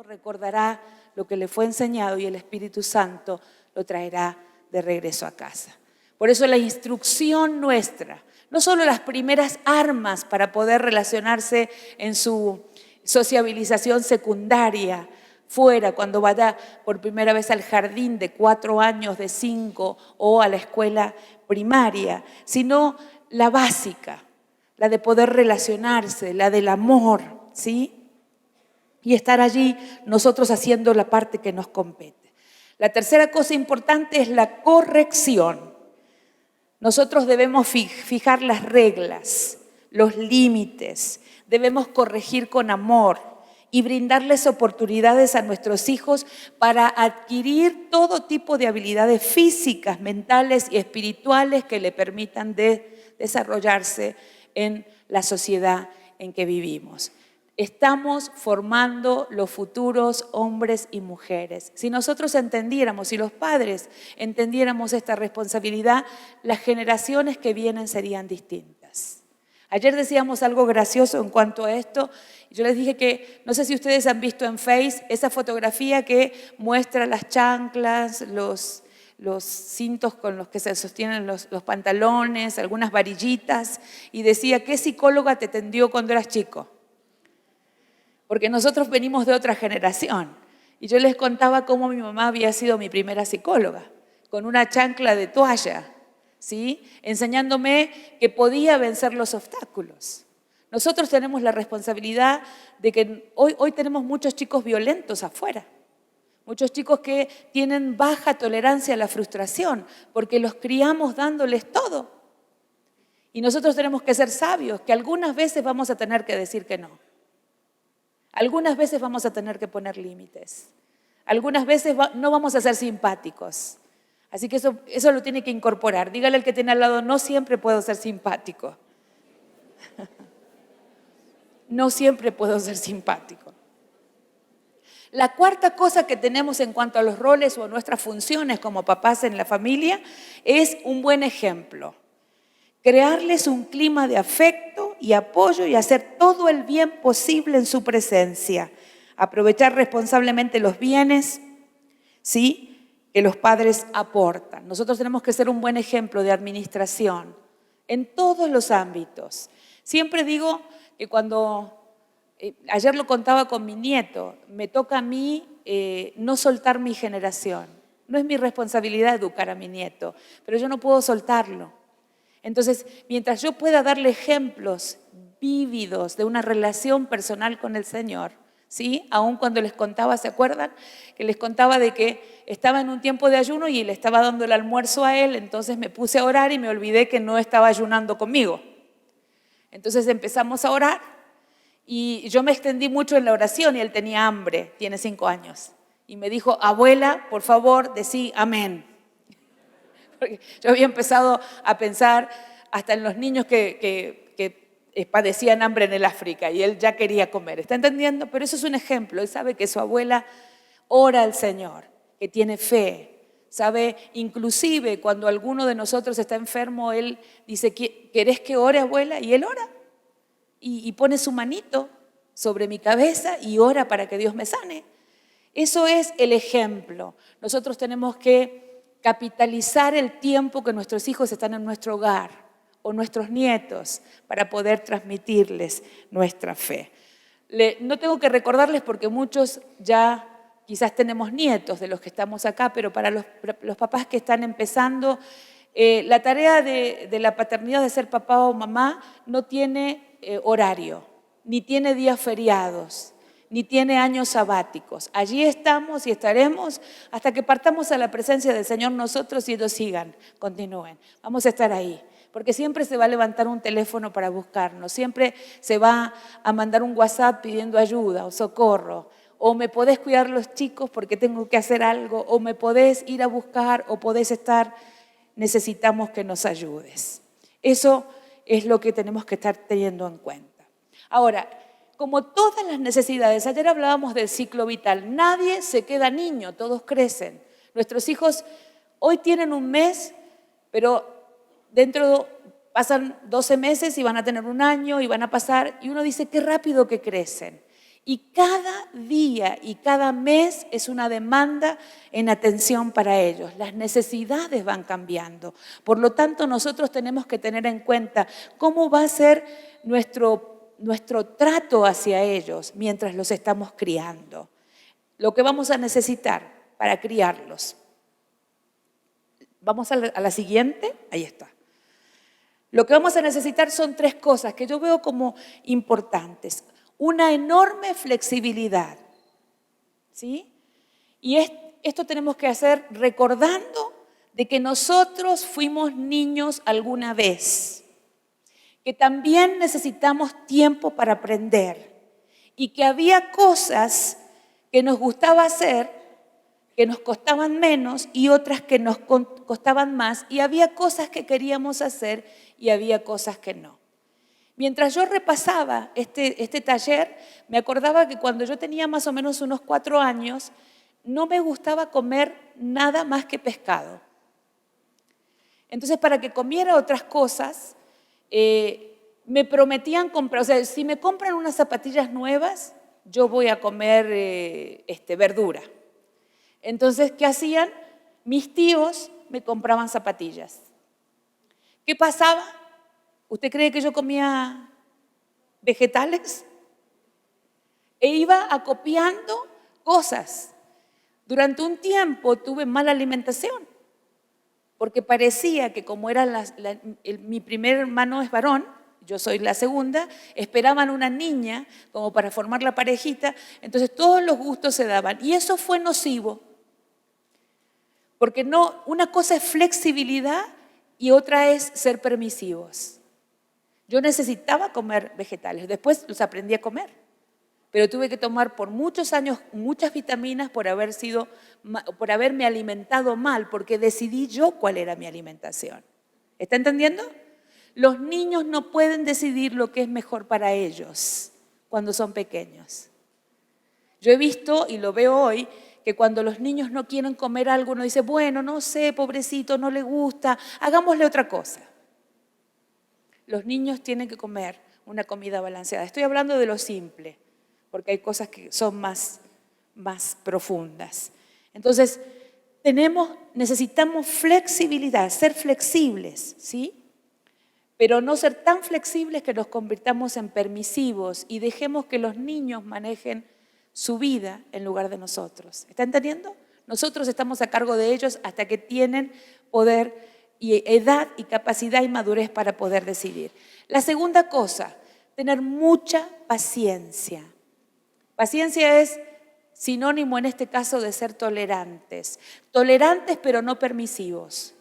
recordará lo que le fue enseñado y el Espíritu Santo lo traerá de regreso a casa. Por eso la instrucción nuestra, no solo las primeras armas para poder relacionarse en su sociabilización secundaria, fuera, cuando vaya por primera vez al jardín de 4 años, de 5 o a la escuela primaria, sino la básica, la de poder relacionarse, la del amor, ¿sí? Y estar allí nosotros haciendo la parte que nos compete. La tercera cosa importante es la corrección. Nosotros debemos fijar las reglas, los límites, debemos corregir con amor y brindarles oportunidades a nuestros hijos para adquirir todo tipo de habilidades físicas, mentales y espirituales que le permitan desarrollarse en la sociedad en que vivimos. Estamos formando los futuros hombres y mujeres. Si nosotros entendiéramos, si los padres entendiéramos esta responsabilidad, las generaciones que vienen serían distintas. Ayer decíamos algo gracioso en cuanto a esto. Yo les dije que, no sé si ustedes han visto en Face esa fotografía que muestra las chanclas, los cintos con los que se sostienen los pantalones, algunas varillitas, y decía, ¿qué psicóloga te atendió cuando eras chico? Porque nosotros venimos de otra generación. Y yo les contaba cómo mi mamá había sido mi primera psicóloga, con una chancla de toalla, ¿sí? Enseñándome que podía vencer los obstáculos. Nosotros tenemos la responsabilidad de que hoy tenemos muchos chicos violentos afuera, muchos chicos que tienen baja tolerancia a la frustración, porque los criamos dándoles todo. Y nosotros tenemos que ser sabios, que algunas veces vamos a tener que decir que no. Algunas veces vamos a tener que poner límites. Algunas veces no vamos a ser simpáticos. Así que eso lo tiene que incorporar. Dígale al que tiene al lado, no siempre puedo ser simpático. No siempre puedo ser simpático. La cuarta cosa que tenemos en cuanto a los roles o a nuestras funciones como papás en la familia es un buen ejemplo. Crearles un clima de afecto y apoyo y hacer todo el bien posible en su presencia. Aprovechar responsablemente los bienes, ¿sí?, que los padres aportan. Nosotros tenemos que ser un buen ejemplo de administración en todos los ámbitos. Siempre digo que ayer lo contaba con mi nieto, me toca a mí no soltar mi generación. No es mi responsabilidad educar a mi nieto, pero yo no puedo soltarlo. Entonces, mientras yo pueda darle ejemplos vívidos de una relación personal con el Señor, ¿sí? Aún cuando les contaba, ¿se acuerdan? Que les contaba de que estaba en un tiempo de ayuno y le estaba dando el almuerzo a él, entonces me puse a orar y me olvidé que no estaba ayunando conmigo. Entonces empezamos a orar y yo me extendí mucho en la oración y él tenía hambre, tiene 5 años. Y me dijo, abuela, por favor, decí amén. Porque yo había empezado a pensar hasta en los niños que padecían hambre en el África y él ya quería comer. ¿Está entendiendo? Pero eso es un ejemplo. Él sabe que su abuela ora al Señor, que tiene fe. Sabe, inclusive cuando alguno de nosotros está enfermo, él dice, ¿querés que ore, abuela? Y él ora. Y pone su manito sobre mi cabeza y ora para que Dios me sane. Eso es el ejemplo. Nosotros tenemos que capitalizar el tiempo que nuestros hijos están en nuestro hogar o nuestros nietos para poder transmitirles nuestra fe. No tengo que recordarles porque muchos ya quizás tenemos nietos de los que estamos acá, pero para los papás que están empezando, la tarea de la paternidad, de ser papá o mamá, no tiene horario, ni tiene días feriados, ni tiene años sabáticos. Allí estamos y estaremos hasta que partamos a la presencia del Señor nosotros y ellos sigan, continúen. Vamos a estar ahí, porque siempre se va a levantar un teléfono para buscarnos, siempre se va a mandar un WhatsApp pidiendo ayuda o socorro, o me podés cuidar los chicos porque tengo que hacer algo, o me podés ir a buscar, o podés estar, necesitamos que nos ayudes. Eso es lo que tenemos que estar teniendo en cuenta. Ahora, como todas las necesidades, ayer hablábamos del ciclo vital, nadie se queda niño, todos crecen. Nuestros hijos hoy tienen 1 mes, pero pasan 12 meses y van a tener 1 año y van a pasar, y uno dice qué rápido que crecen. Y cada día y cada mes es una demanda en atención para ellos. Las necesidades van cambiando. Por lo tanto, nosotros tenemos que tener en cuenta cómo va a ser nuestro trato hacia ellos mientras los estamos criando. Lo que vamos a necesitar para criarlos. Vamos a la siguiente. Ahí está. Lo que vamos a necesitar son 3 cosas que yo veo como importantes. Una enorme flexibilidad, ¿sí? Y esto tenemos que hacer recordando de que nosotros fuimos niños alguna vez, que también necesitamos tiempo para aprender y que había cosas que nos gustaba hacer, que nos costaban menos y otras que nos costaban más, y había cosas que queríamos hacer y había cosas que no. Mientras yo repasaba este taller, me acordaba que cuando yo tenía más o menos unos 4 años, no me gustaba comer nada más que pescado. Entonces, para que comiera otras cosas, me prometían comprar, o sea, si me compran unas zapatillas nuevas, yo voy a comer verdura. Entonces, ¿qué hacían? Mis tíos me compraban zapatillas. ¿Qué pasaba? ¿Usted cree que yo comía vegetales? E iba acopiando cosas. Durante un tiempo tuve mala alimentación, porque parecía que como era mi primer hermano es varón, yo soy la segunda, esperaban una niña como para formar la parejita, entonces todos los gustos se daban. Y eso fue nocivo, porque una cosa es flexibilidad y otra es ser permisivos. Yo necesitaba comer vegetales, después los aprendí a comer, pero tuve que tomar por muchos años muchas vitaminas por haberme alimentado mal, porque decidí yo cuál era mi alimentación. ¿Está entendiendo? Los niños no pueden decidir lo que es mejor para ellos cuando son pequeños. Yo he visto, y lo veo hoy, que cuando los niños no quieren comer algo, uno dice, bueno, no sé, pobrecito, no le gusta, hagámosle otra cosa. Los niños tienen que comer una comida balanceada. Estoy hablando de lo simple, porque hay cosas que son más profundas. Entonces, necesitamos flexibilidad, ser flexibles, ¿sí? Pero no ser tan flexibles que nos convirtamos en permisivos y dejemos que los niños manejen su vida en lugar de nosotros. ¿Está entendiendo? Nosotros estamos a cargo de ellos hasta que tienen poder y edad y capacidad y madurez para poder decidir. La segunda cosa, tener mucha paciencia. Paciencia es sinónimo en este caso de ser tolerantes. Tolerantes pero no permisivos.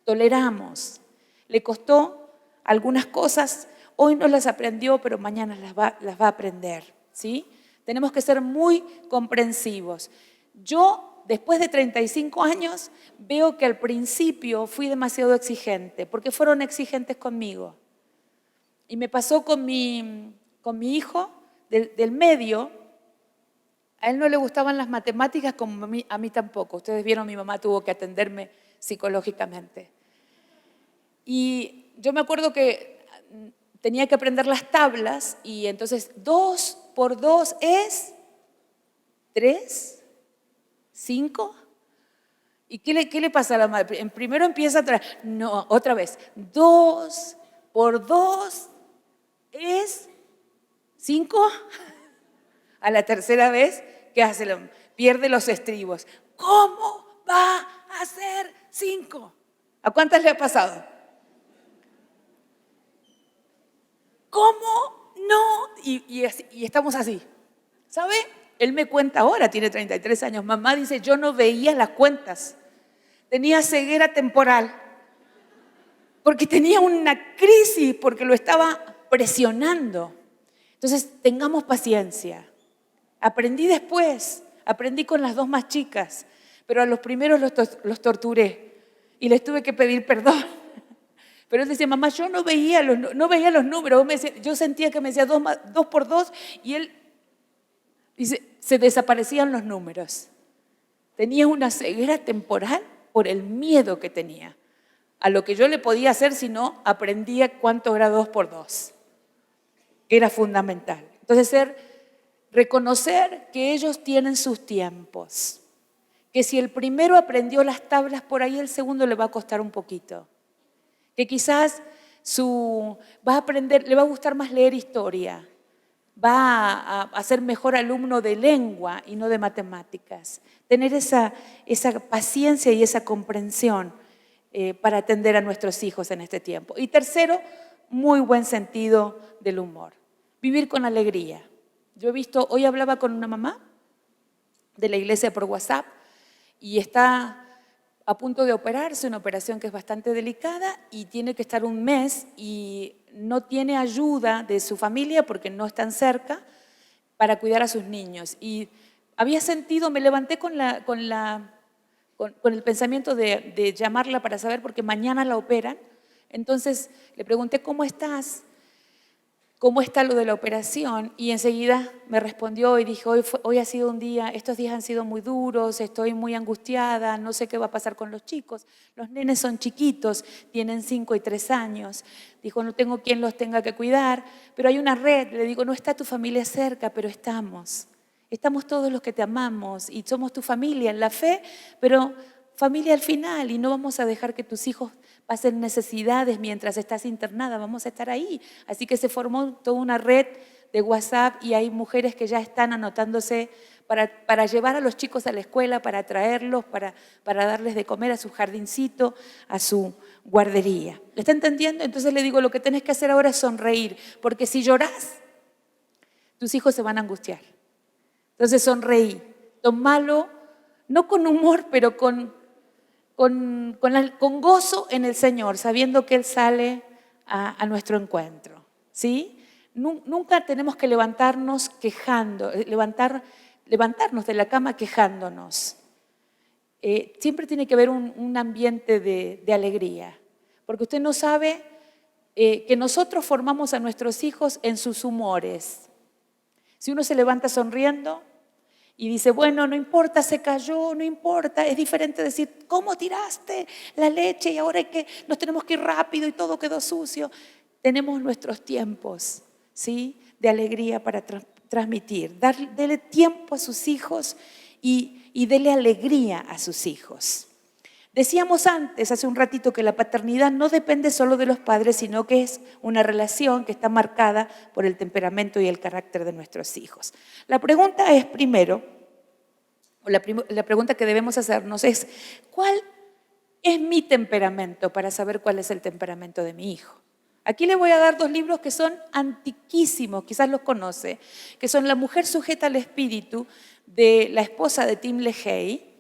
Toleramos. Le costó algunas cosas, hoy no las aprendió, pero mañana las va a aprender, ¿sí? Tenemos que ser muy comprensivos. Yo, después de 35 años, veo que al principio fui demasiado exigente, porque fueron exigentes conmigo. Y me pasó con mi hijo del medio. A él no le gustaban las matemáticas como a mí tampoco. Ustedes vieron, mi mamá tuvo que atenderme psicológicamente. Y yo me acuerdo que tenía que aprender las tablas y entonces 2 por 2 es 3, 5. ¿Y qué le pasa a la madre? Primero empieza a traer, no, otra vez, 2 por 2 es 5. A la tercera vez, ¿qué hace? Pierde los estribos. ¿Cómo va a ser 5? ¿A cuántas le ha pasado? ¿Cómo no? Y estamos así. ¿Sabe? Él me cuenta ahora, tiene 33 años. Mamá dice, yo no veía las cuentas. Tenía ceguera temporal. Porque tenía una crisis, porque lo estaba presionando. Entonces, tengamos paciencia. Aprendí después, aprendí con las 2 más chicas, pero a los primeros los torturé y les tuve que pedir perdón. Pero él decía, mamá, yo no veía los números. Yo sentía que me decía 2 por 2 y él dice, se desaparecían los números. Tenía una ceguera temporal por el miedo que tenía a lo que yo le podía hacer si no aprendía cuánto era 2 por 2, que era fundamental. Entonces, ser Reconocer que ellos tienen sus tiempos. Que si el primero aprendió las tablas, por ahí el segundo le va a costar un poquito. Que quizás va a aprender, le va a gustar más leer historia, va a ser mejor alumno de lengua y no de matemáticas. Tener esa paciencia y esa comprensión para atender a nuestros hijos en este tiempo. Y tercero, muy buen sentido del humor. Vivir con alegría. Yo he visto, hoy hablaba con una mamá de la iglesia por WhatsApp y está a punto de operarse, una operación que es bastante delicada y tiene que estar un mes y no tiene ayuda de su familia porque no están cerca para cuidar a sus niños. Y había sentido, me levanté con el pensamiento de llamarla para saber porque mañana la operan. Entonces le pregunté, ¿cómo estás? ¿Cómo está lo de la operación? Y enseguida me respondió y dijo, hoy ha sido un día, estos días han sido muy duros, estoy muy angustiada, no sé qué va a pasar con los chicos. Los nenes son chiquitos, tienen 5 y 3 años. Dijo, no tengo quien los tenga que cuidar, pero hay una red. Le digo, no está tu familia cerca, pero estamos. Estamos todos los que te amamos y somos tu familia en la fe, pero familia al final y no vamos a dejar que tus hijos pasen necesidades mientras estás internada, vamos a estar ahí. Así que se formó toda una red de WhatsApp y hay mujeres que ya están anotándose para llevar a los chicos a la escuela, para traerlos, para darles de comer a su jardincito, a su guardería. ¿Le está entendiendo? Entonces le digo, lo que tenés que hacer ahora es sonreír, porque si llorás, tus hijos se van a angustiar. Entonces sonreí, tomalo, no con humor, pero con gozo en el Señor, sabiendo que Él sale a nuestro encuentro, ¿sí? Nunca tenemos que levantarnos quejando, levantarnos de la cama quejándonos. Siempre tiene que haber un ambiente de alegría, porque usted no sabe que nosotros formamos a nuestros hijos en sus humores. Si uno se levanta sonriendo y dice, bueno, no importa, se cayó, no importa, es diferente decir, ¿cómo tiraste la leche y ahora nos tenemos que ir rápido y todo quedó sucio? Tenemos nuestros tiempos, ¿sí?, de alegría para transmitir. Dele tiempo a sus hijos y dele alegría a sus hijos. Decíamos antes, hace un ratito, que la paternidad no depende solo de los padres, sino que es una relación que está marcada por el temperamento y el carácter de nuestros hijos. La pregunta es primero, o la pregunta que debemos hacernos es, ¿cuál es mi temperamento para saber cuál es el temperamento de mi hijo? Aquí le voy a dar 2 libros que son antiquísimos, quizás los conoce, que son La mujer sujeta al espíritu, de la esposa de Tim LaHaye,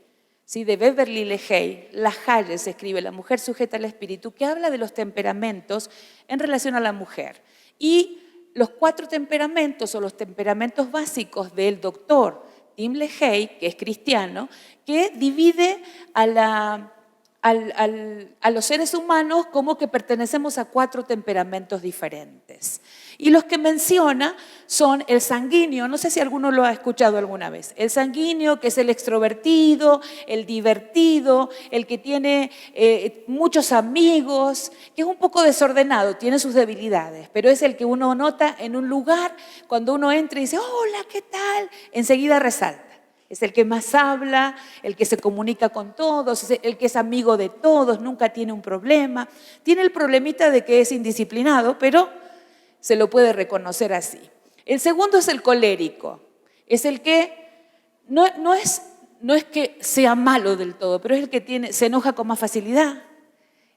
¿sí?, de Beverly LaHaye. LaHaye se escribe, La mujer sujeta al espíritu, que habla de los temperamentos en relación a la mujer. Y los 4 temperamentos o los temperamentos básicos del doctor Tim LaHaye, que es cristiano, que divide a los seres humanos como que pertenecemos a 4 temperamentos diferentes. Y los que menciona son el sanguíneo, no sé si alguno lo ha escuchado alguna vez, el sanguíneo, que es el extrovertido, el divertido, el que tiene muchos amigos, que es un poco desordenado, tiene sus debilidades, pero es el que uno nota en un lugar, cuando uno entra y dice, hola, ¿qué tal?, enseguida resalta. Es el que más habla, el que se comunica con todos, el que es amigo de todos, nunca tiene un problema. Tiene el problemita de que es indisciplinado, pero se lo puede reconocer así. El segundo es el colérico. Es el que no es que sea malo del todo, pero es el que se enoja con más facilidad.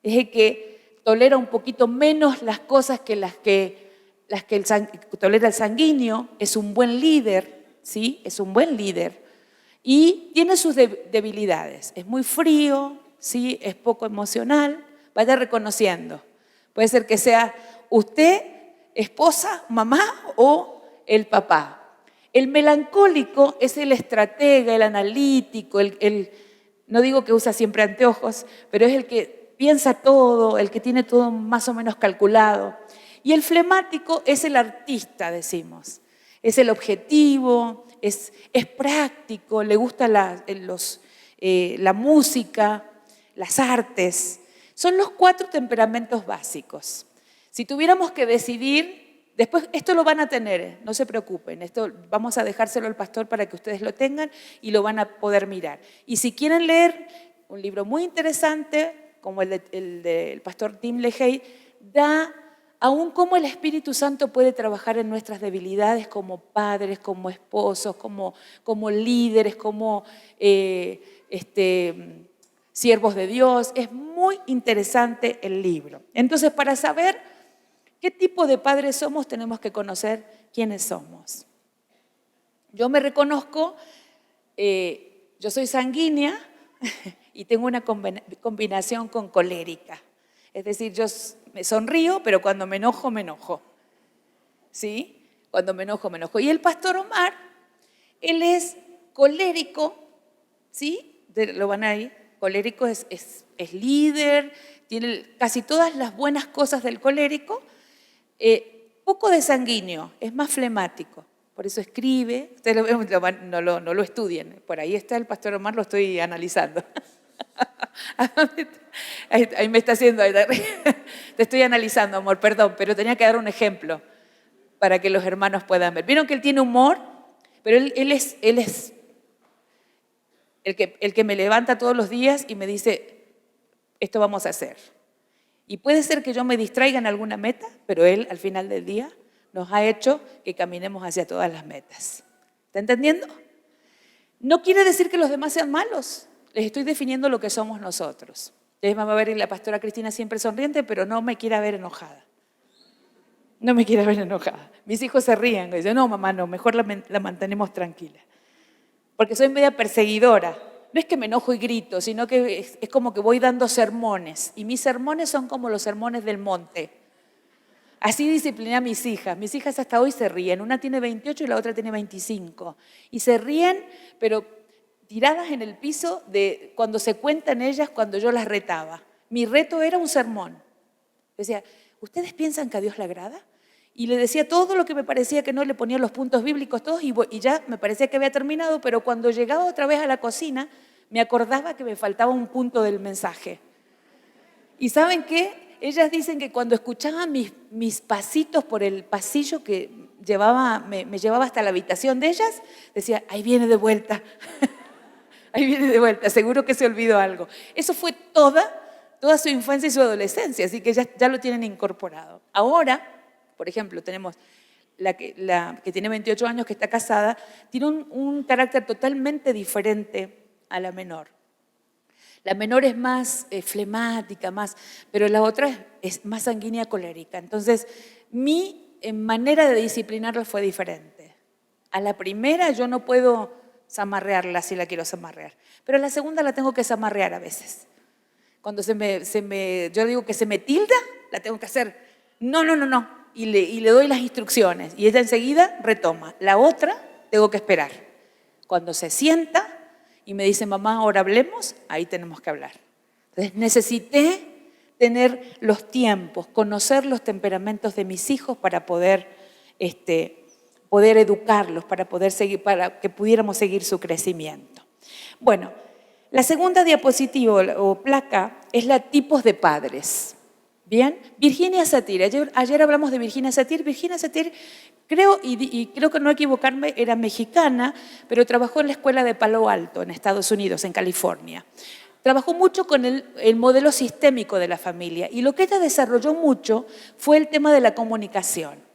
Es el que tolera un poquito menos las cosas que las que tolera el sanguíneo. Es un buen líder, ¿sí? Es un buen líder. Y tiene sus debilidades. Es muy frío, ¿sí?, es poco emocional. Vaya reconociendo. Puede ser que sea usted, esposa, mamá o el papá. El melancólico es el estratega, el analítico, no digo que usa siempre anteojos, pero es el que piensa todo, el que tiene todo más o menos calculado. Y el flemático es el artista, decimos. Es el objetivo, es práctico, le gusta la música, las artes. Son los 4 temperamentos básicos. Si tuviéramos que decidir Después, esto lo van a tener, no se preocupen, esto vamos a dejárselo al pastor para que ustedes lo tengan y lo van a poder mirar. Y si quieren leer un libro muy interesante, como el del pastor Tim LaHaye, da aún cómo el Espíritu Santo puede trabajar en nuestras debilidades como padres, como esposos, como líderes, como siervos de Dios. Es muy interesante el libro. Entonces, para saber qué tipo de padres somos, tenemos que conocer quiénes somos. Yo me reconozco, yo soy sanguínea y tengo una combinación con colérica. Es decir, yo me sonrío, pero cuando me enojo, me enojo. ¿Sí? Cuando me enojo, me enojo. Y el pastor Omar, él es colérico, ¿sí? Lo van ahí. Colérico es líder, tiene casi todas las buenas cosas del colérico. Poco de sanguíneo, es más flemático. Por eso escribe. Ustedes no lo estudien. Por ahí está el pastor Omar, lo estoy analizando. Ahí me está haciendo, te estoy analizando, amor, perdón, pero tenía que dar un ejemplo para que los hermanos puedan ver. Vieron que él tiene humor, pero él es el que me levanta todos los días y me dice, esto vamos a hacer. Y puede ser que yo me distraiga en alguna meta, pero él al final del día nos ha hecho que caminemos hacia todas las metas. ¿Está entendiendo? No quiere decir que los demás sean malos. Les estoy definiendo lo que somos nosotros. Ustedes van a ver a la pastora Cristina siempre sonriente, pero no me quiere ver enojada. No me quiere ver enojada. Mis hijos se ríen y dicen, no, mamá, no, mejor la mantenemos tranquila. Porque soy media perseguidora. No es que me enojo y grito, sino que es como que voy dando sermones. Y mis sermones son como los sermones del monte. Así discipliné a mis hijas. Mis hijas hasta hoy se ríen. Una tiene 28 y la otra tiene 25. Y se ríen, pero tiradas en el piso de cuando se cuentan ellas, cuando yo las retaba. Mi reto era un sermón. Decía, ¿ustedes piensan que a Dios le agrada? Y le decía todo lo que me parecía que no, le ponía los puntos bíblicos todos y ya me parecía que había terminado, pero cuando llegaba otra vez a la cocina, me acordaba que me faltaba un punto del mensaje. ¿Y saben qué? Ellas dicen que cuando escuchaban mis pasitos por el pasillo que me llevaba hasta la habitación de ellas, decía, ahí viene de vuelta. Ahí viene de vuelta, seguro que se olvidó algo. Eso fue toda su infancia y su adolescencia, así que ya lo tienen incorporado. Ahora, por ejemplo, tenemos la que tiene 28 años, que está casada, tiene un carácter totalmente diferente a la menor. La menor es más flemática, pero la otra es más sanguínea, colérica. Entonces, mi manera de disciplinarla fue diferente. A la primera yo no puedo zamarrearla si la quiero zamarrear, pero a la segunda la tengo que zamarrear a veces. Cuando yo digo que se me tilda, la tengo que hacer, no, y le doy las instrucciones y ella enseguida retoma. La otra tengo que esperar. Cuando se sienta y me dice, mamá, ahora hablemos, ahí tenemos que hablar. Entonces necesité tener los tiempos, conocer los temperamentos de mis hijos para poder educarlos, para que pudiéramos seguir su crecimiento. Bueno, la segunda diapositiva o placa es la tipos de padres. Bien, Virginia Satir. Ayer hablamos de Virginia Satir. Virginia Satir, creo que no equivocarme, era mexicana, pero trabajó en la escuela de Palo Alto, en Estados Unidos, en California. Trabajó mucho con el modelo sistémico de la familia y lo que ella desarrolló mucho fue el tema de la comunicación.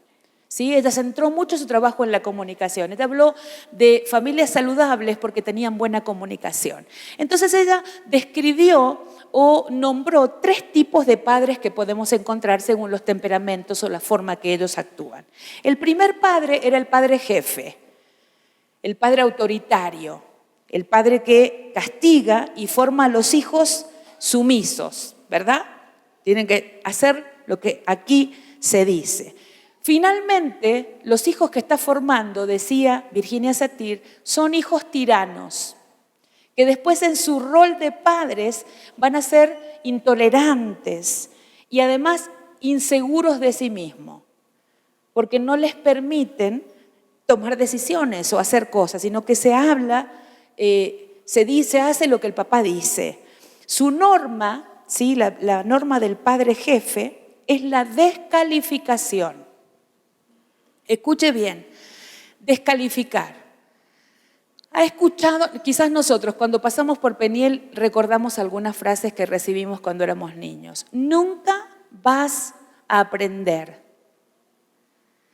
¿Sí? Ella centró mucho su trabajo en la comunicación. Ella habló de familias saludables porque tenían buena comunicación. Entonces ella describió o nombró 3 tipos de padres que podemos encontrar según los temperamentos o la forma que ellos actúan. El primer padre era el padre jefe, el padre autoritario, el padre que castiga y forma a los hijos sumisos, ¿verdad? Tienen que hacer lo que aquí se dice. Finalmente, los hijos que está formando, decía Virginia Satir, son hijos tiranos, que después en su rol de padres van a ser intolerantes y además inseguros de sí mismos, porque no les permiten tomar decisiones o hacer cosas, sino que se habla, se dice, hace lo que el papá dice. Su norma, ¿sí? la norma del padre jefe es la descalificación. Escuche bien, descalificar. Ha escuchado, quizás nosotros cuando pasamos por Peniel recordamos algunas frases que recibimos cuando éramos niños. Nunca vas a aprender.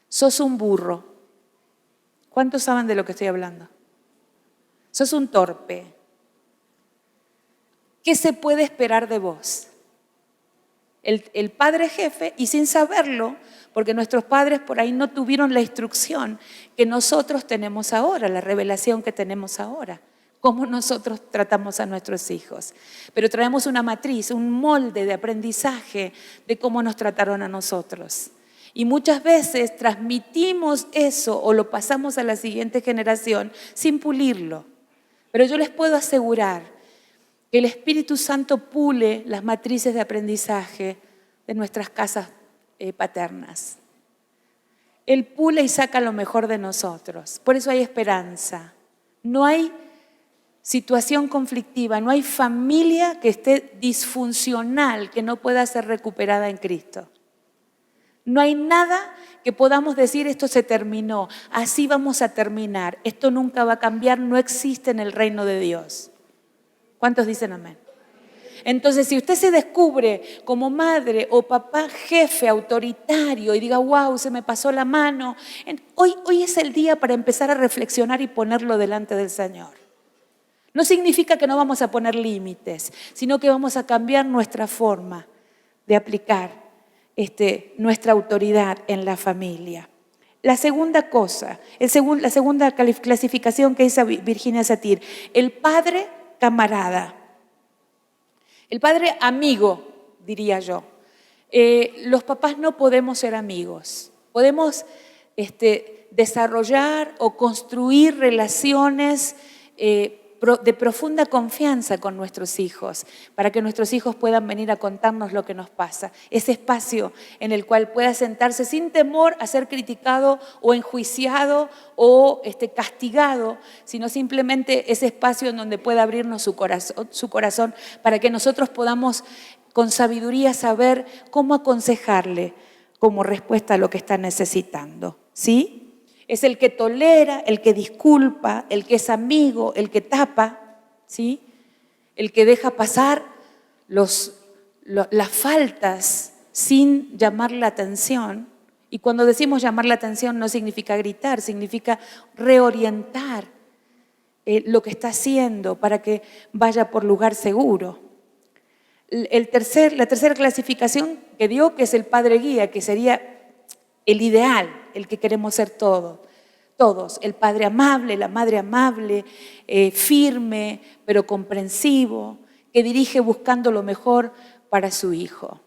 Sos un burro. ¿Cuántos saben de lo que estoy hablando? Sos un torpe. ¿Qué se puede esperar de vos? El padre jefe, y sin saberlo, porque nuestros padres por ahí no tuvieron la instrucción que nosotros tenemos ahora, la revelación que tenemos ahora, cómo nosotros tratamos a nuestros hijos. Pero traemos una matriz, un molde de aprendizaje de cómo nos trataron a nosotros. Y muchas veces transmitimos eso o lo pasamos a la siguiente generación sin pulirlo. Pero yo les puedo asegurar que el Espíritu Santo pule las matrices de aprendizaje de nuestras casas paternas. Él pule y saca lo mejor de nosotros. Por eso hay esperanza. No hay situación conflictiva, no hay familia que esté disfuncional, que no pueda ser recuperada en Cristo. No hay nada que podamos decir esto se terminó, así vamos a terminar, esto nunca va a cambiar, no existe en el reino de Dios. ¿Cuántos dicen amén? Entonces, si usted se descubre como madre o papá jefe autoritario y diga, wow, se me pasó la mano, hoy es el día para empezar a reflexionar y ponerlo delante del Señor. No significa que no vamos a poner límites, sino que vamos a cambiar nuestra forma de aplicar nuestra autoridad en la familia. La segunda cosa, la segunda clasificación que hizo Virginia Satir, el padre camarada. El padre amigo, diría yo. Los papás no podemos ser amigos. Podemos desarrollar o construir relaciones de profunda confianza con nuestros hijos, para que nuestros hijos puedan venir a contarnos lo que nos pasa. Ese espacio en el cual pueda sentarse sin temor a ser criticado o enjuiciado o castigado, sino simplemente ese espacio en donde pueda abrirnos su corazón para que nosotros podamos con sabiduría saber cómo aconsejarle como respuesta a lo que está necesitando. ¿Sí? Es el que tolera, el que disculpa, el que es amigo, el que tapa, ¿sí? El que deja pasar las faltas sin llamar la atención. Y cuando decimos llamar la atención no significa gritar, significa reorientar lo que está haciendo para que vaya por lugar seguro. La tercera clasificación que dio, que es el padre guía, que sería el ideal, el que queremos ser todos, el padre amable, la madre amable, firme, pero comprensivo, que dirige buscando lo mejor para su hijo.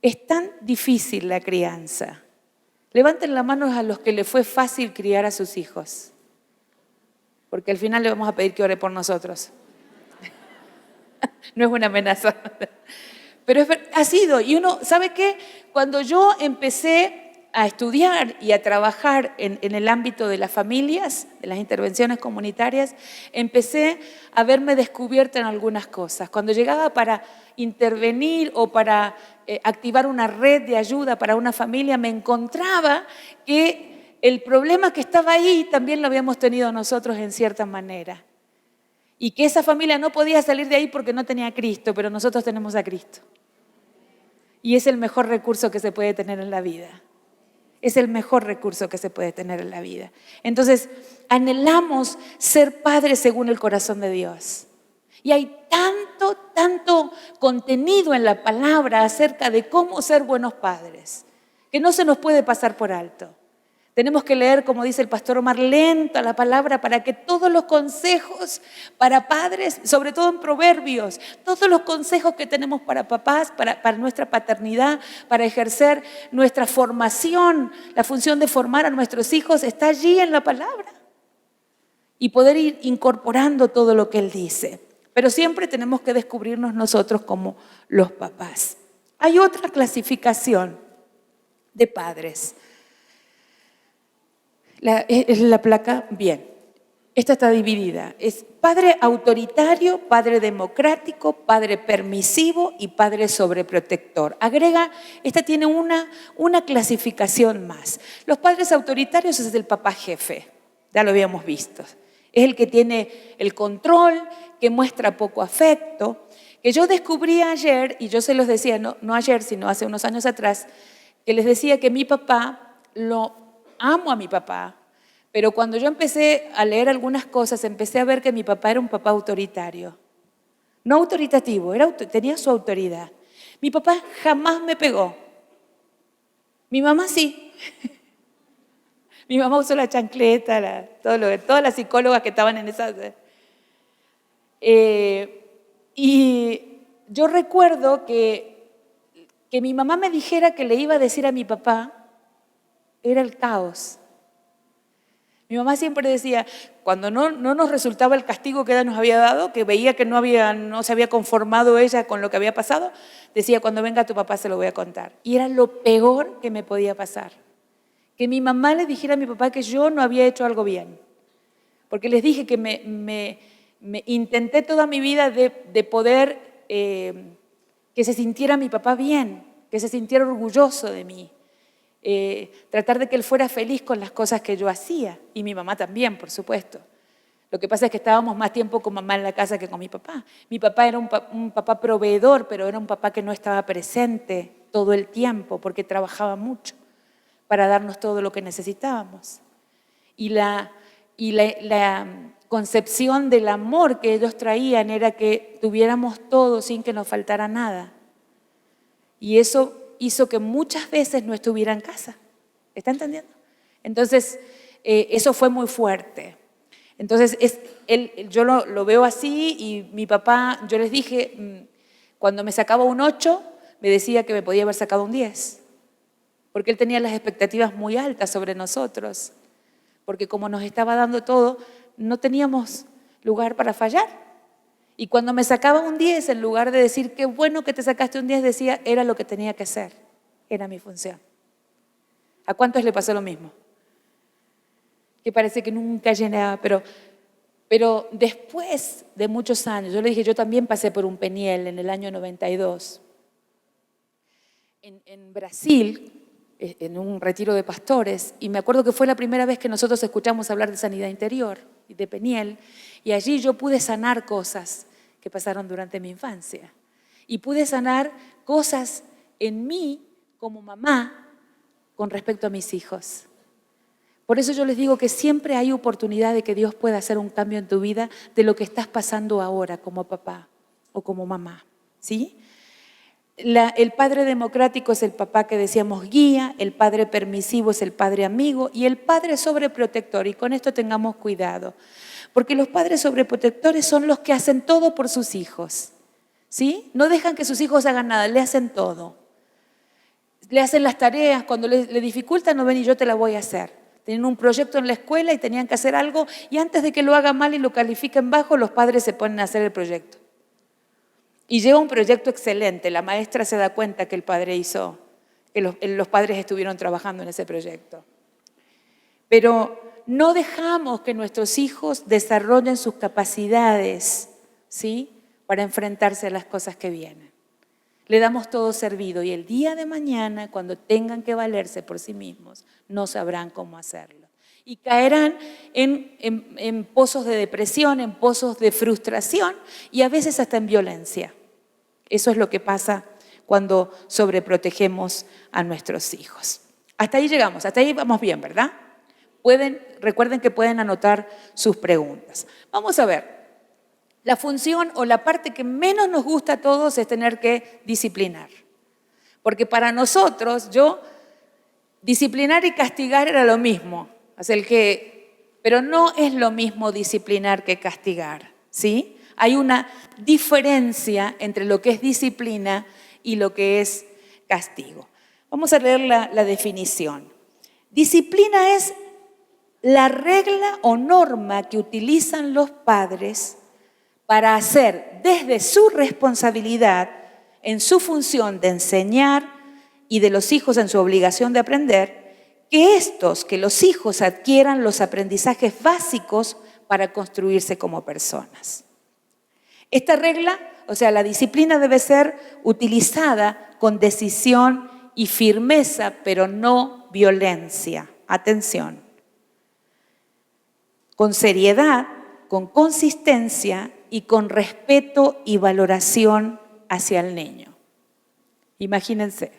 Es tan difícil la crianza. Levanten la mano a los que le fue fácil criar a sus hijos, porque al final le vamos a pedir que ore por nosotros. No es una amenaza, pero ha sido. Y uno, ¿sabe qué? Cuando yo empecé a estudiar y a trabajar en el ámbito de las familias, de las intervenciones comunitarias, empecé a verme descubierta en algunas cosas. Cuando llegaba para intervenir o para activar una red de ayuda para una familia, me encontraba que el problema que estaba ahí también lo habíamos tenido nosotros en cierta manera. Y que esa familia no podía salir de ahí porque no tenía a Cristo, pero nosotros tenemos a Cristo. Y es el mejor recurso que se puede tener en la vida. Es el mejor recurso que se puede tener en la vida. Entonces, anhelamos ser padres según el corazón de Dios. Y hay tanto contenido en la palabra acerca de cómo ser buenos padres, que no se nos puede pasar por alto. Tenemos que leer, como dice el pastor Omar, lento la palabra para que todos los consejos para padres, sobre todo en Proverbios, todos los consejos que tenemos para papás, para nuestra paternidad, para ejercer nuestra formación, la función de formar a nuestros hijos, está allí en la palabra. Y poder ir incorporando todo lo que Él dice. Pero siempre tenemos que descubrirnos nosotros como los papás. Hay otra clasificación de padres. La placa, bien. Esta está dividida. Es padre autoritario, padre democrático, padre permisivo y padre sobreprotector. Agrega, esta tiene una clasificación más. Los padres autoritarios es el papá jefe, ya lo habíamos visto. Es el que tiene el control, que muestra poco afecto, que yo descubrí ayer, y yo se los decía, no ayer, sino hace unos años atrás, que les decía que mi papá, lo amo a mi papá, pero cuando yo empecé a leer algunas cosas, empecé a ver que mi papá era un papá autoritario. No autoritativo, tenía su autoridad. Mi papá jamás me pegó. Mi mamá sí. Mi mamá usó la chancleta, todas las psicólogas que estaban en esa... y yo recuerdo que mi mamá me dijera que le iba a decir a mi papá, era el caos. Mi mamá siempre decía, cuando no nos resultaba el castigo que ella nos había dado, que veía que no se había conformado ella con lo que había pasado, decía, cuando venga tu papá se lo voy a contar. Y era lo peor que me podía pasar. Que mi mamá le dijera a mi papá que yo no había hecho algo bien. Porque les dije que me intenté toda mi vida de poder que se sintiera mi papá bien, que se sintiera orgulloso de mí. Tratar de que él fuera feliz con las cosas que yo hacía, y mi mamá también, por supuesto. Lo que pasa es que estábamos más tiempo con mamá en la casa que con mi papá. Mi papá era un papá proveedor, pero era un papá que no estaba presente todo el tiempo porque trabajaba mucho para darnos todo lo que necesitábamos. Y la concepción del amor que ellos traían era que tuviéramos todo sin que nos faltara nada. Y eso hizo que muchas veces no estuviera en casa. ¿Está entendiendo? Entonces, eso fue muy fuerte. Entonces, yo lo veo así, y mi papá, yo les dije, cuando me sacaba un 8, me decía que me podía haber sacado un 10. Porque él tenía las expectativas muy altas sobre nosotros. Porque como nos estaba dando todo, no teníamos lugar para fallar. Y cuando me sacaba un 10, en lugar de decir, qué bueno que te sacaste un 10, decía, era lo que tenía que hacer. Era mi función. ¿A cuántos le pasó lo mismo? Que parece que nunca llenaba, pero después de muchos años, yo le dije, yo también pasé por un Peniel en el año 92. En Brasil, en un retiro de pastores, y me acuerdo que fue la primera vez que nosotros escuchamos hablar de sanidad interior y de Peniel, y allí yo pude sanar cosas que pasaron durante mi infancia, y pude sanar cosas en mí como mamá con respecto a mis hijos. Por eso yo les digo que siempre hay oportunidad de que Dios pueda hacer un cambio en tu vida de lo que estás pasando ahora como papá o como mamá, ¿sí? El padre democrático es el papá que decíamos guía, el padre permisivo es el padre amigo y el padre sobreprotector. Y con esto tengamos cuidado, porque los padres sobreprotectores son los que hacen todo por sus hijos, ¿sí? No dejan que sus hijos hagan nada, le hacen todo. Le hacen las tareas, cuando le dificultan, no ven y yo te la voy a hacer. Tienen un proyecto en la escuela y tenían que hacer algo, y antes de que lo haga mal y lo califiquen bajo, los padres se ponen a hacer el proyecto. Y lleva un proyecto excelente. La maestra se da cuenta que el padre hizo, que los padres estuvieron trabajando en ese proyecto. Pero no dejamos que nuestros hijos desarrollen sus capacidades, ¿sí?, para enfrentarse a las cosas que vienen. Le damos todo servido, y el día de mañana, cuando tengan que valerse por sí mismos, no sabrán cómo hacerlo. Y caerán en pozos de depresión, en pozos de frustración y a veces hasta en violencia. Eso es lo que pasa cuando sobreprotegemos a nuestros hijos. Hasta ahí llegamos, hasta ahí vamos bien, ¿verdad? Recuerden que pueden anotar sus preguntas. Vamos a ver. La función o la parte que menos nos gusta a todos es tener que disciplinar. Porque para nosotros, disciplinar y castigar era lo mismo. Pero no es lo mismo disciplinar que castigar, ¿sí? Hay una diferencia entre lo que es disciplina y lo que es castigo. Vamos a leer la definición. Disciplina es la regla o norma que utilizan los padres para hacer desde su responsabilidad, en su función de enseñar y de los hijos en su obligación de aprender, que los hijos adquieran los aprendizajes básicos para construirse como personas. Esta regla, o sea, la disciplina debe ser utilizada con decisión y firmeza, pero no violencia. Atención. Con seriedad, con consistencia y con respeto y valoración hacia el niño. Imagínense,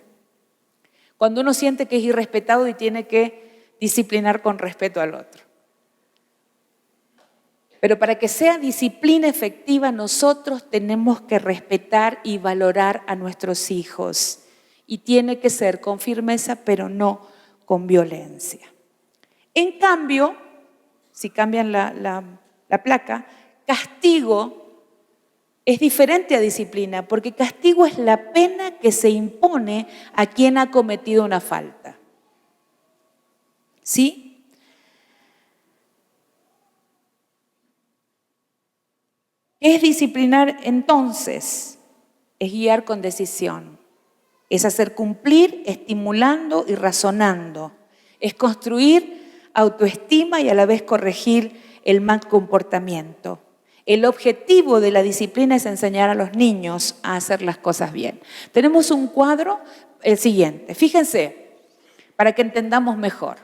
cuando uno siente que es irrespetado y tiene que disciplinar con respeto al otro. Pero para que sea disciplina efectiva, nosotros tenemos que respetar y valorar a nuestros hijos. Y tiene que ser con firmeza, pero no con violencia. En cambio, si cambian la placa, castigo es diferente a disciplina, porque castigo es la pena que se impone a quien ha cometido una falta. ¿Sí? ¿Qué es disciplinar entonces? Es guiar con decisión. Es hacer cumplir, estimulando y razonando. Es construir autoestima y a la vez corregir el mal comportamiento. El objetivo de la disciplina es enseñar a los niños a hacer las cosas bien. Tenemos un cuadro, el siguiente. Fíjense, para que entendamos mejor.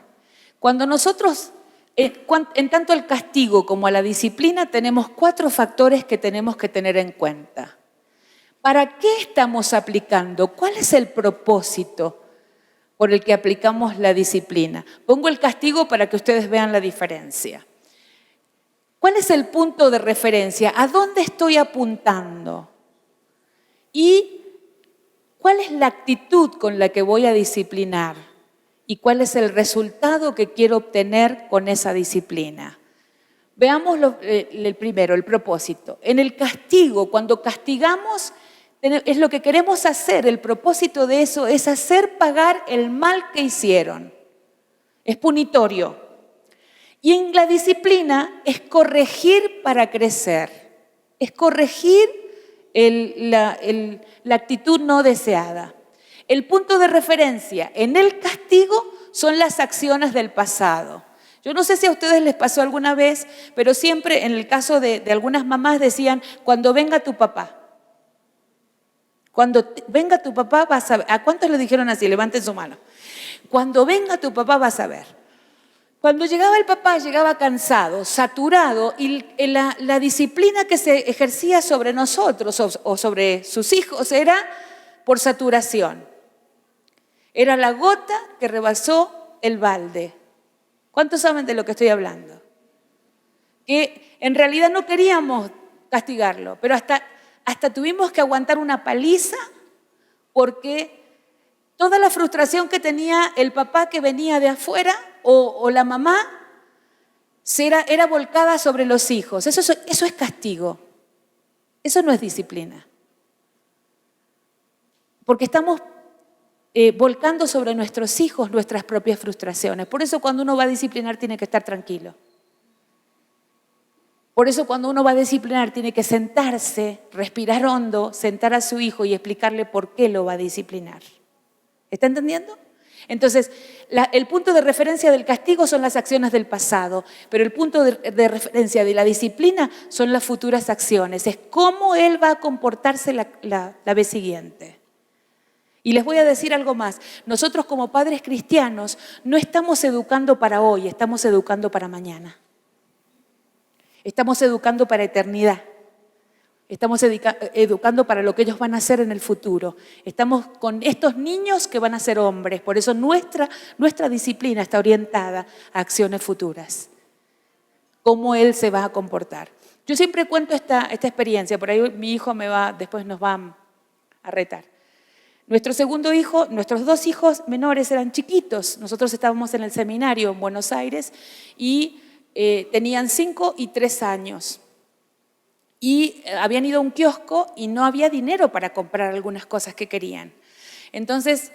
Cuando nosotros, en tanto al castigo como a la disciplina, tenemos 4 factores que tenemos que tener en cuenta. ¿Para qué estamos aplicando? ¿Cuál es el propósito por el que aplicamos la disciplina? Pongo el castigo para que ustedes vean la diferencia. ¿Cuál es el punto de referencia? ¿A dónde estoy apuntando? ¿Y cuál es la actitud con la que voy a disciplinar? ¿Y cuál es el resultado que quiero obtener con esa disciplina? Veamos el primero, el propósito. En el castigo, cuando castigamos, es lo que queremos hacer. El propósito de eso es hacer pagar el mal que hicieron. Es punitorio. Y en la disciplina es corregir para crecer. Es corregir la actitud no deseada. El punto de referencia en el castigo son las acciones del pasado. Yo no sé si a ustedes les pasó alguna vez, pero siempre en el caso de algunas mamás decían, cuando venga tu papá. Cuando venga tu papá vas a ver. ¿A cuántos le dijeron así? Levanten su mano. Cuando venga tu papá vas a ver. Cuando llegaba el papá, llegaba cansado, saturado, y la disciplina que se ejercía sobre nosotros o sobre sus hijos era por saturación. Era la gota que rebasó el balde. ¿Cuántos saben de lo que estoy hablando? Que en realidad no queríamos castigarlo, pero hasta tuvimos que aguantar una paliza porque toda la frustración que tenía el papá que venía de afuera o la mamá era volcada sobre los hijos. Eso es castigo. Eso no es disciplina. Porque estamos volcando sobre nuestros hijos nuestras propias frustraciones. Por eso cuando uno va a disciplinar tiene que estar tranquilo. Por eso cuando uno va a disciplinar tiene que sentarse, respirar hondo, sentar a su hijo y explicarle por qué lo va a disciplinar. ¿Está entendiendo? Entonces, el punto de referencia del castigo son las acciones del pasado, pero el punto de referencia de la disciplina son las futuras acciones. Es cómo él va a comportarse la vez siguiente. Y les voy a decir algo más. Nosotros como padres cristianos no estamos educando para hoy, estamos educando para mañana. Estamos educando para eternidad. Estamos educando para lo que ellos van a hacer en el futuro. Estamos con estos niños que van a ser hombres. Por eso nuestra disciplina está orientada a acciones futuras. Cómo él se va a comportar. Yo siempre cuento esta experiencia. Por ahí mi hijo después nos va a retar. Nuestro segundo hijo, nuestros 2 hijos menores eran chiquitos. Nosotros estábamos en el seminario en Buenos Aires y tenían 5 y 3 años. Y habían ido a un kiosco y no había dinero para comprar algunas cosas que querían. Entonces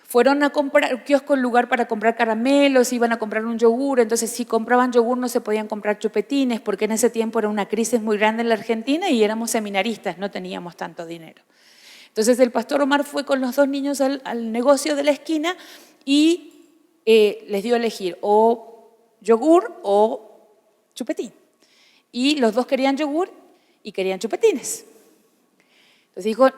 fueron a comprar un kiosco en lugar para comprar caramelos, iban a comprar un yogur. Entonces si compraban yogur no se podían comprar chupetines porque en ese tiempo era una crisis muy grande en la Argentina y éramos seminaristas, no teníamos tanto dinero. Entonces el pastor Omar fue con los 2 niños al negocio de la esquina y les dio a elegir o yogur o chupetín. Y los dos querían yogur y querían chupetines. Entonces dijo,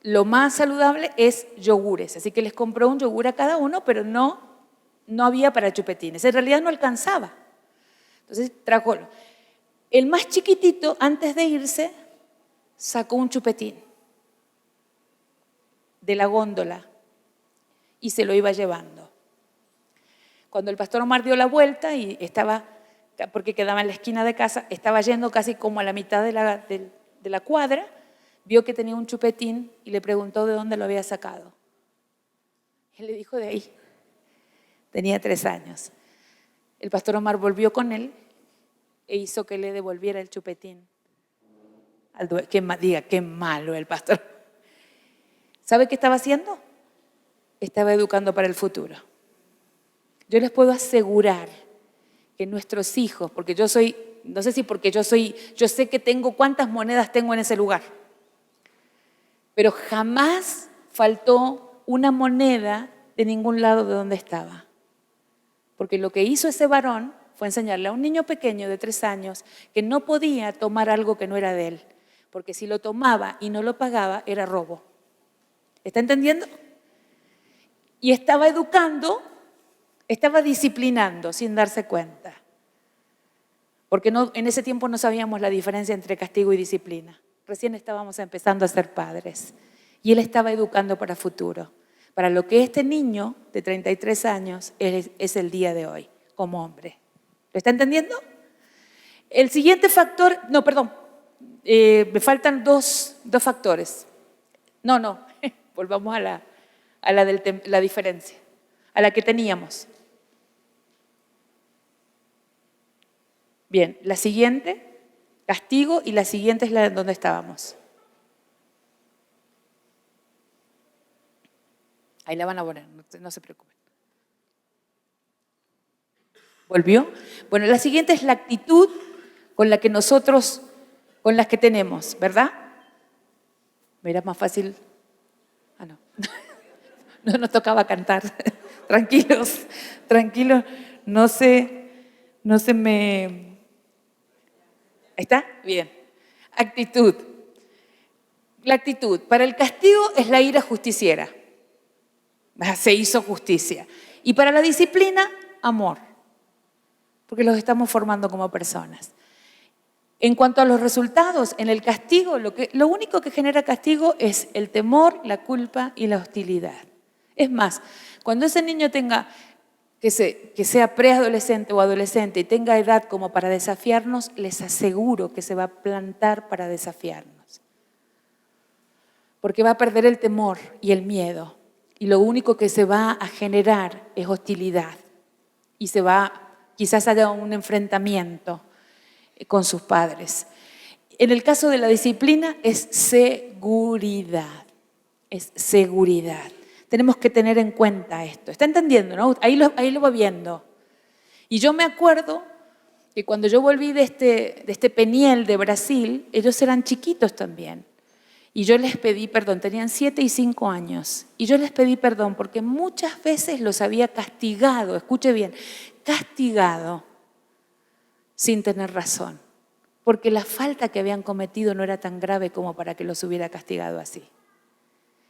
lo más saludable es yogures. Así que les compró un yogur a cada uno, pero no había para chupetines. En realidad no alcanzaba. Entonces trajo. El más chiquitito, antes de irse, sacó un chupetín de la góndola y se lo iba llevando. Cuando el pastor Omar dio la vuelta y estaba, porque quedaba en la esquina de casa, estaba yendo casi como a la mitad de la cuadra, vio que tenía un chupetín y le preguntó de dónde lo había sacado. Él le dijo de ahí. Tenía 3 años. El pastor Omar volvió con él e hizo que le devolviera el chupetín. Diga, qué malo el pastor. ¿Sabe qué estaba haciendo? Estaba educando para el futuro. Yo les puedo asegurar que nuestros hijos, porque yo soy, no sé si porque yo sé que tengo cuántas monedas tengo en ese lugar, pero jamás faltó una moneda de ningún lado de donde estaba. Porque lo que hizo ese varón fue enseñarle a un niño pequeño de 3 años que no podía tomar algo que no era de él, porque si lo tomaba y no lo pagaba era robo. ¿Está entendiendo? Y estaba educando, estaba disciplinando sin darse cuenta. Porque en ese tiempo no sabíamos la diferencia entre castigo y disciplina. Recién estábamos empezando a ser padres. Y él estaba educando para futuro. Para lo que este niño de 33 años es el día de hoy, como hombre. ¿Lo está entendiendo? El siguiente factor, me faltan dos factores. No, volvamos a la diferencia, a la que teníamos. Bien, la siguiente, castigo, y la siguiente es la en donde estábamos. Ahí la van a poner, no se preocupen. ¿Volvió? Bueno, la siguiente es la actitud con la que tenemos, ¿verdad? Era más fácil. No. No nos tocaba cantar. Tranquilos, no se me... ¿Está? Bien. Actitud. La actitud. Para el castigo es la ira justiciera. Se hizo justicia. Y para la disciplina, amor. Porque los estamos formando como personas. En cuanto a los resultados, en el castigo, lo único que genera castigo es el temor, la culpa y la hostilidad. Es más, cuando ese niño que sea preadolescente o adolescente y tenga edad como para desafiarnos, les aseguro que se va a plantar para desafiarnos. Porque va a perder el temor y el miedo. Y lo único que se va a generar es hostilidad. Y quizás haya un enfrentamiento con sus padres. En el caso de la disciplina es seguridad. Es seguridad. Tenemos que tener en cuenta esto. ¿Está entendiendo, no? Ahí lo va viendo. Y yo me acuerdo que cuando yo volví de este Peniel de Brasil, ellos eran chiquitos también. Y yo les pedí perdón, tenían 7 y 5 años. Y yo les pedí perdón porque muchas veces los había castigado, escuche bien, castigado sin tener razón. Porque la falta que habían cometido no era tan grave como para que los hubiera castigado así.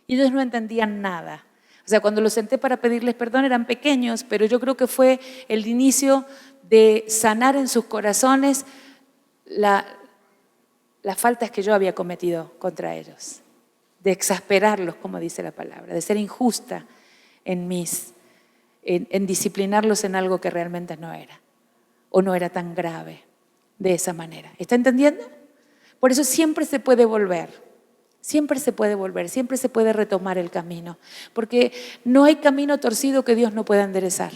Y ellos no entendían nada. O sea, cuando los senté para pedirles perdón eran pequeños, pero yo creo que fue el inicio de sanar en sus corazones las faltas que yo había cometido contra ellos, de exasperarlos, como dice la palabra, de ser injusta en disciplinarlos en algo que realmente no era, o no era tan grave de esa manera. ¿Está entendiendo? Por eso siempre se puede volver, siempre se puede retomar el camino, porque no hay camino torcido que Dios no pueda enderezar.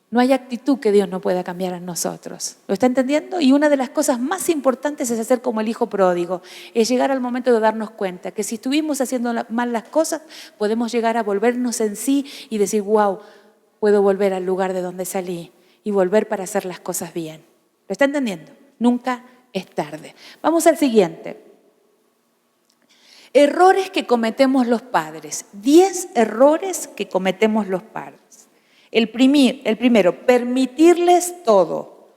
No hay actitud que Dios no pueda cambiar en nosotros. ¿Lo está entendiendo? Y una de las cosas más importantes es hacer como el hijo pródigo. Es llegar al momento de darnos cuenta que si estuvimos haciendo mal las cosas, podemos llegar a volvernos en sí y decir, wow, puedo volver al lugar de donde salí y volver para hacer las cosas bien. ¿Lo está entendiendo? Nunca es tarde. Vamos al siguiente. Errores que cometemos los padres. 10 errores que cometemos los padres. El primero, permitirles todo.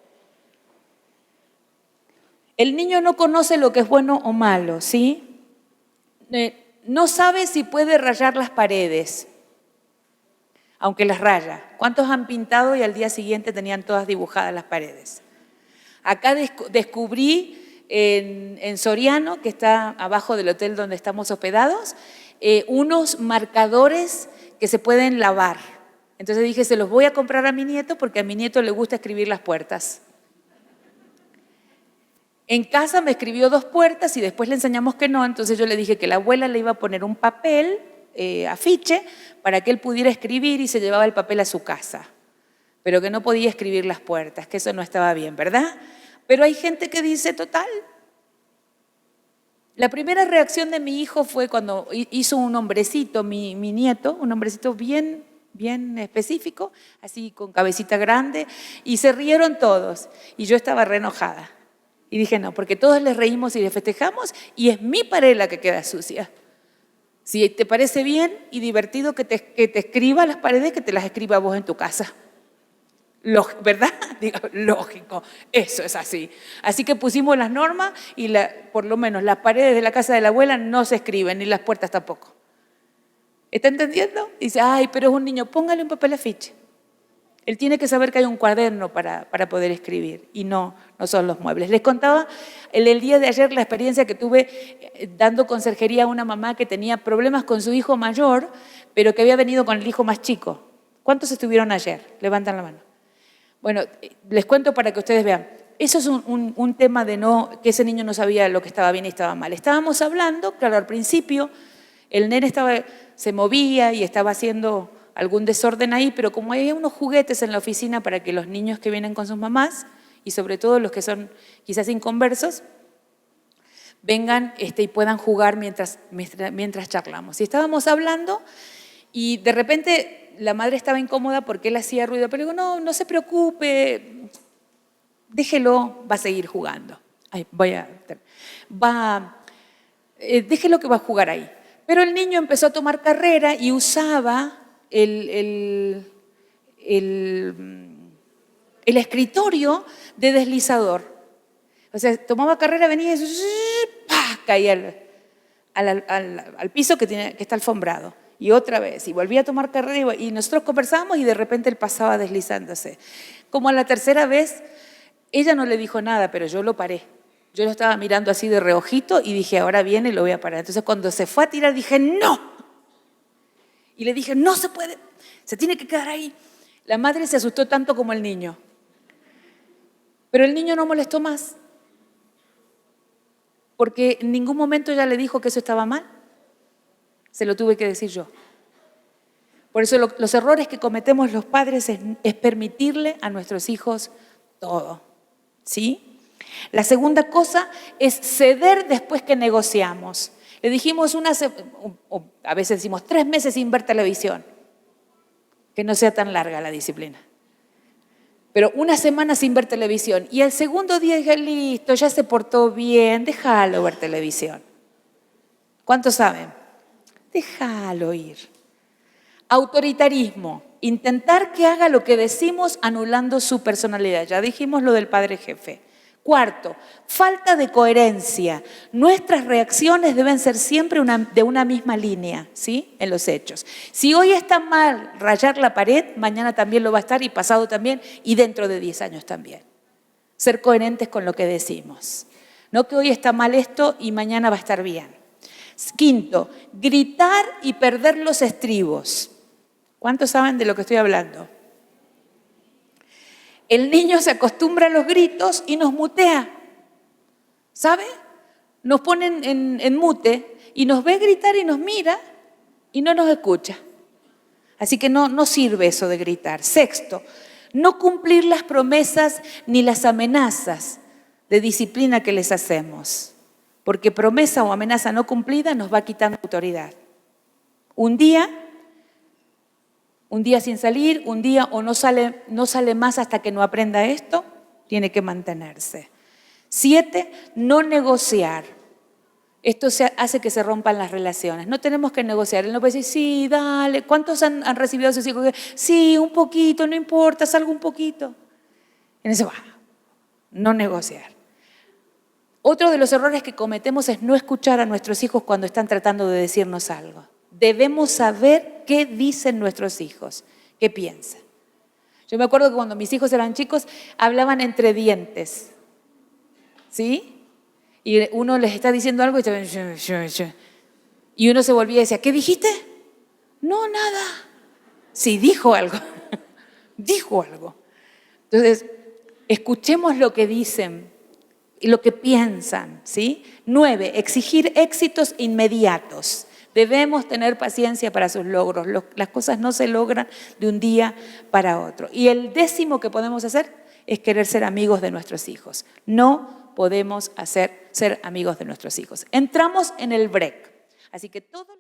El niño no conoce lo que es bueno o malo, ¿sí? No sabe si puede rayar las paredes, aunque las raya. ¿Cuántos han pintado y al día siguiente tenían todas dibujadas las paredes? Acá descubrí en Soriano, que está abajo del hotel donde estamos hospedados, unos marcadores que se pueden lavar. Entonces dije, se los voy a comprar a mi nieto porque a mi nieto le gusta escribir las puertas. En casa me escribió 2 puertas y después le enseñamos que no, entonces yo le dije que la abuela le iba a poner un papel, afiche, para que él pudiera escribir y se llevaba el papel a su casa, pero que no podía escribir las puertas, que eso no estaba bien, ¿verdad? Pero hay gente que dice, total. La primera reacción de mi hijo fue cuando hizo un hombrecito, mi nieto, un hombrecito bien específico, así con cabecita grande, y se rieron todos, y yo estaba re enojada. Y dije, no, porque todos les reímos y les festejamos, y es mi pared la que queda sucia. Si te parece bien y divertido que te escriba las paredes, que te las escriba vos en tu casa. ¿Verdad? Digo, lógico, eso es así. Así que pusimos las normas y por lo menos las paredes de la casa de la abuela no se escriben, ni las puertas tampoco. ¿Está entendiendo? Dice, ay, pero es un niño, póngale un papel afiche. Él tiene que saber que hay un cuaderno para poder escribir y no son los muebles. Les contaba el día de ayer la experiencia que tuve dando conserjería a una mamá que tenía problemas con su hijo mayor, pero que había venido con el hijo más chico. ¿Cuántos estuvieron ayer? Levantan la mano. Bueno, les cuento para que ustedes vean. Eso es un tema de que ese niño no sabía lo que estaba bien y estaba mal. Estábamos hablando, claro, al principio el nene se movía y estaba haciendo algún desorden ahí, pero como hay unos juguetes en la oficina para que los niños que vienen con sus mamás, y sobre todo los que son quizás inconversos, vengan y puedan jugar mientras charlamos. Y estábamos hablando y de repente la madre estaba incómoda porque él hacía ruido, pero digo, no se preocupe, déjelo, va a seguir jugando. Déjelo que va a jugar ahí. Pero el niño empezó a tomar carrera y usaba el escritorio de deslizador. O sea, tomaba carrera, venía y caía al piso que está alfombrado. Y otra vez, y volvía a tomar carrera, y nosotros conversábamos y de repente él pasaba deslizándose. Como a la tercera vez, ella no le dijo nada, pero yo lo paré. Yo lo estaba mirando así de reojito y dije, ahora viene y lo voy a parar. Entonces cuando se fue a tirar dije, ¡no! Y le dije, no se puede, se tiene que quedar ahí. La madre se asustó tanto como el niño. Pero el niño no molestó más. Porque en ningún momento ella le dijo que eso estaba mal. Se lo tuve que decir yo. Por eso los errores que cometemos los padres es permitirle a nuestros hijos todo. ¿Sí? La segunda cosa es ceder después que negociamos. Le dijimos a veces decimos 3 meses sin ver televisión. Que no sea tan larga la disciplina. Pero 1 semana sin ver televisión. Y el segundo día dije, listo, ya se portó bien, déjalo ver televisión. ¿Cuántos saben? Déjalo ir. Autoritarismo. Intentar que haga lo que decimos anulando su personalidad. Ya dijimos lo del padre jefe. Cuarto, falta de coherencia. Nuestras reacciones deben ser siempre de una misma línea, ¿sí? En los hechos. Si hoy está mal rayar la pared, mañana también lo va a estar y pasado también y dentro de 10 años también. Ser coherentes con lo que decimos. No que hoy está mal esto y mañana va a estar bien. Quinto, gritar y perder los estribos. ¿Cuántos saben de lo que estoy hablando? El niño se acostumbra a los gritos y nos mutea, ¿sabe? Nos ponen en mute y nos ve gritar y nos mira y no nos escucha. Así que no sirve eso de gritar. Sexto, no cumplir las promesas ni las amenazas de disciplina que les hacemos, porque promesa o amenaza no cumplida nos va quitando autoridad. Un día sin salir, un día o no sale más hasta que no aprenda esto, tiene que mantenerse. 7, no negociar. Esto hace que se rompan las relaciones. No tenemos que negociar. Él no puede decir, sí, dale. ¿Cuántos han recibido a sus hijos? Sí, un poquito, no importa, salgo un poquito. En eso va. No negociar. Otro de los errores que cometemos es no escuchar a nuestros hijos cuando están tratando de decirnos algo. Debemos saber qué dicen nuestros hijos, qué piensan. Yo me acuerdo que cuando mis hijos eran chicos, hablaban entre dientes, ¿sí? Y uno les está diciendo algo y uno se volvía y decía, ¿qué dijiste? No, nada. Sí, dijo algo. Dijo algo. Entonces, escuchemos lo que dicen y lo que piensan, ¿sí? 9, exigir éxitos inmediatos. Debemos tener paciencia para sus logros. Las cosas no se logran de un día para otro. Y el 10º que podemos hacer es querer ser amigos de nuestros hijos. No podemos ser amigos de nuestros hijos. Entramos en el break. Así que todo